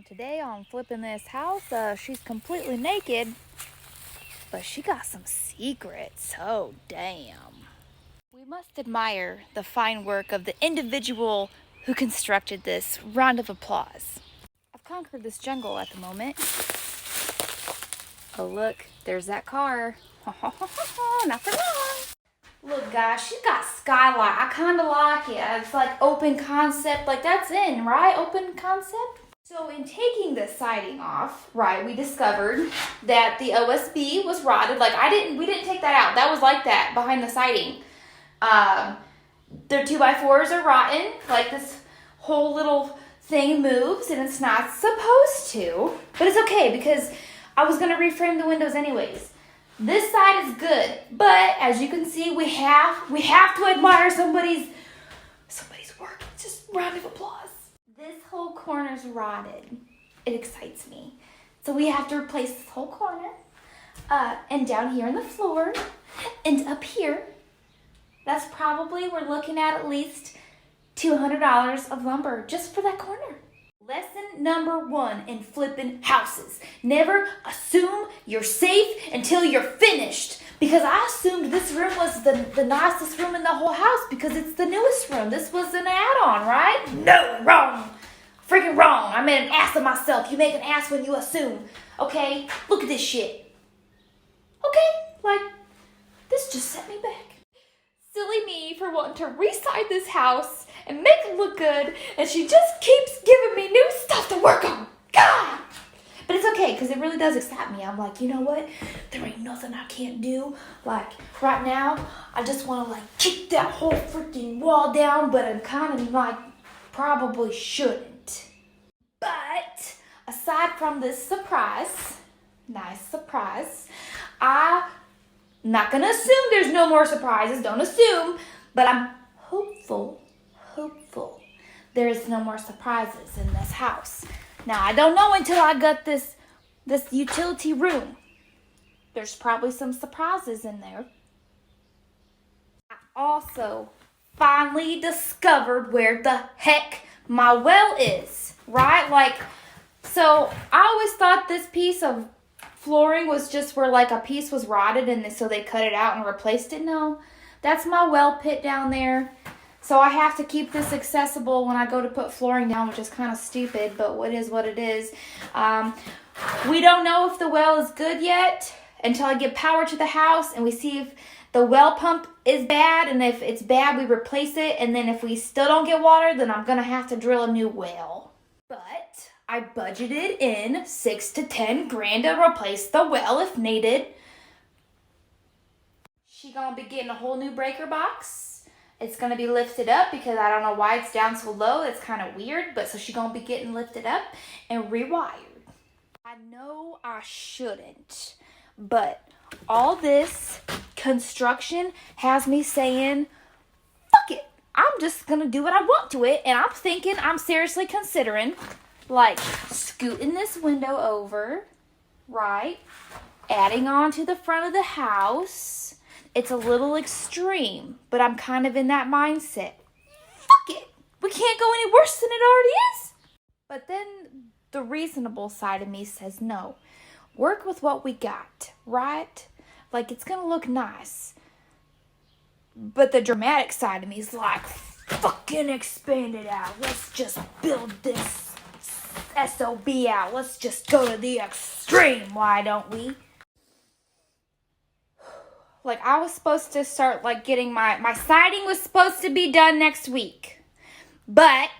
Today on flipping this house, she's completely naked, but she got some secrets. Oh, damn. We must admire the fine work of the individual who constructed this. Round of applause. I've conquered this jungle at the moment. Oh, look, there's that car. Not for long. Look, guys, she's got skylight. I kind of like it. It's like open concept. Like, that's in, right? Open concept? So in taking the siding off, right, we discovered that the OSB was rotted. Like, we didn't take that out. That was like that behind the siding. The 2x4s are rotten. Like, this whole little thing moves and it's not supposed to. But it's okay because I was going to reframe the windows anyways. This side is good, but as you can see, we have to admire somebody's work. Just round of applause. This whole corner's rotted. It excites me. So we have to replace this whole corner. And down here on the floor. And up here. That's probably, we're looking at least $200 of lumber just for that corner. Lesson number 1 in flipping houses. Never assume you're safe until you're finished. Because I assumed this room was the nicest room in the whole house because it's the newest room. This was an add-on, right? No, wrong. Freaking wrong. I made an ass of myself. You make an ass when you assume. Okay? Look at this shit. Okay? Like, this just set me back. Silly me for wanting to reside this house and make it look good, and she just keeps giving me new stuff to work on. God! But it's okay, because it really does excite me. I'm like, you know what? There ain't nothing I can't do. Like, right now, I just want to, like, kick that whole freaking wall down, but I'm kind of, like, probably shouldn't. But, aside from this surprise, nice surprise, I'm not going to assume there's no more surprises. Don't assume. But I'm hopeful there is no more surprises in this house. Now, I don't know until I got this utility room. There's probably some surprises in there. I also finally discovered where the heck my well is, right? Like, so I always thought this piece of flooring was just where like a piece was rotted and so they cut it out and replaced it. No, that's my well pit down there. So I have to keep this accessible when I go to put flooring down, which is kind of stupid, but what is what it is. We don't know if the well is good yet until I get power to the house and we see if the well pump is bad, and if it's bad, we replace it, and then if we still don't get water, then I'm going to have to drill a new well. But I budgeted in $6 to $10 grand to replace the well if needed. She going to be getting a whole new breaker box. It's going to be lifted up because I don't know why it's down so low. It's kind of weird, but so she's going to be getting lifted up and rewired. I know I shouldn't, but all this construction has me saying, fuck it. I'm just going to do what I want to it, and I'm seriously considering, like, scooting this window over, right? Adding on to the front of the house. It's a little extreme, but I'm kind of in that mindset. Fuck it. We can't go any worse than it already is. But then the reasonable side of me says no. Work with what we got, right? Like, it's going to look nice. But the dramatic side of me is like, fucking expand it out. Let's just build this SOB out. Let's just go to the extreme. Why don't we? Like, I was supposed to start, like, getting my siding was supposed to be done next week. But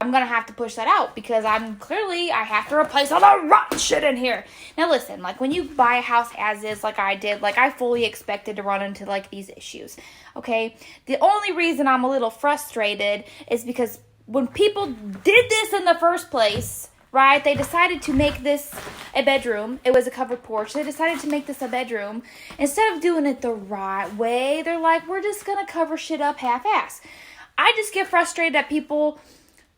I'm going to have to push that out because I have to replace all the rotten shit in here. Now, listen, like, when you buy a house as is, like I did, like, I fully expected to run into, like, these issues, okay? The only reason I'm a little frustrated is because when people did this in the first place, right, they decided to make this a bedroom. It was a covered porch. They decided to make this a bedroom. Instead of doing it the right way, they're like, we're just going to cover shit up half-ass. I just get frustrated at people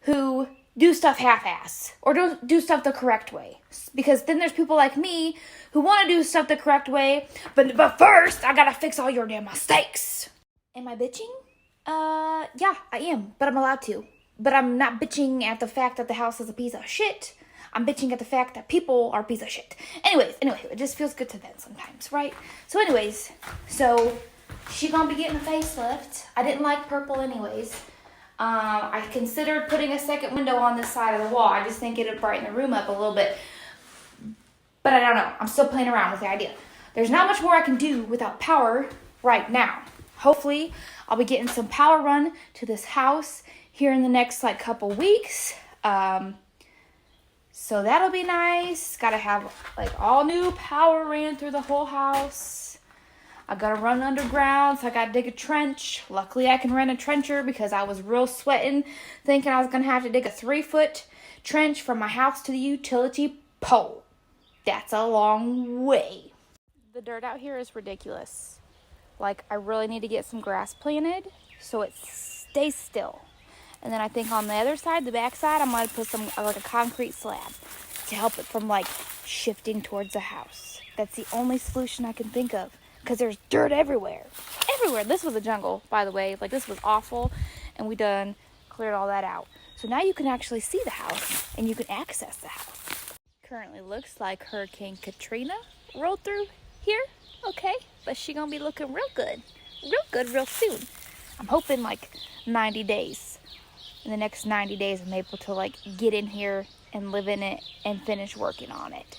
who do stuff half-ass or don't do stuff the correct way. Because then there's people like me who want to do stuff the correct way, but first, I got to fix all your damn mistakes. Am I bitching? Yeah, I am, but I'm allowed to. But I'm not bitching at the fact that the house is a piece of shit. I'm bitching at the fact that people are a piece of shit. Anyway, it just feels good to vent sometimes, right? So anyways, she gonna be getting a facelift. I didn't like purple anyways. I considered putting a second window on this side of the wall. I just think it'd brighten the room up a little bit. But I don't know. I'm still playing around with the idea. There's not much more I can do without power right now. Hopefully, I'll be getting some power run to this house here in the next couple weeks. So that'll be nice. Gotta have all new power ran through the whole house. I gotta run underground, so I gotta dig a trench. Luckily, I can rent a trencher because I was real sweating, thinking I was gonna have to dig a 3-foot trench from my house to the utility pole. That's a long way. The dirt out here is ridiculous. I really need to get some grass planted so it stays still. And then I think on the other side, the back side, I'm going to put some a concrete slab to help it from shifting towards the house. That's the only solution I can think of because there's dirt everywhere. Everywhere. This was a jungle, by the way. This was awful, and we done cleared all that out. So now you can actually see the house and you can access the house. Currently looks like Hurricane Katrina rolled through here, okay? But she gonna be looking real good real soon. I'm hoping 90 days. In the next 90 days, I'm able to get in here and live in it and finish working on it.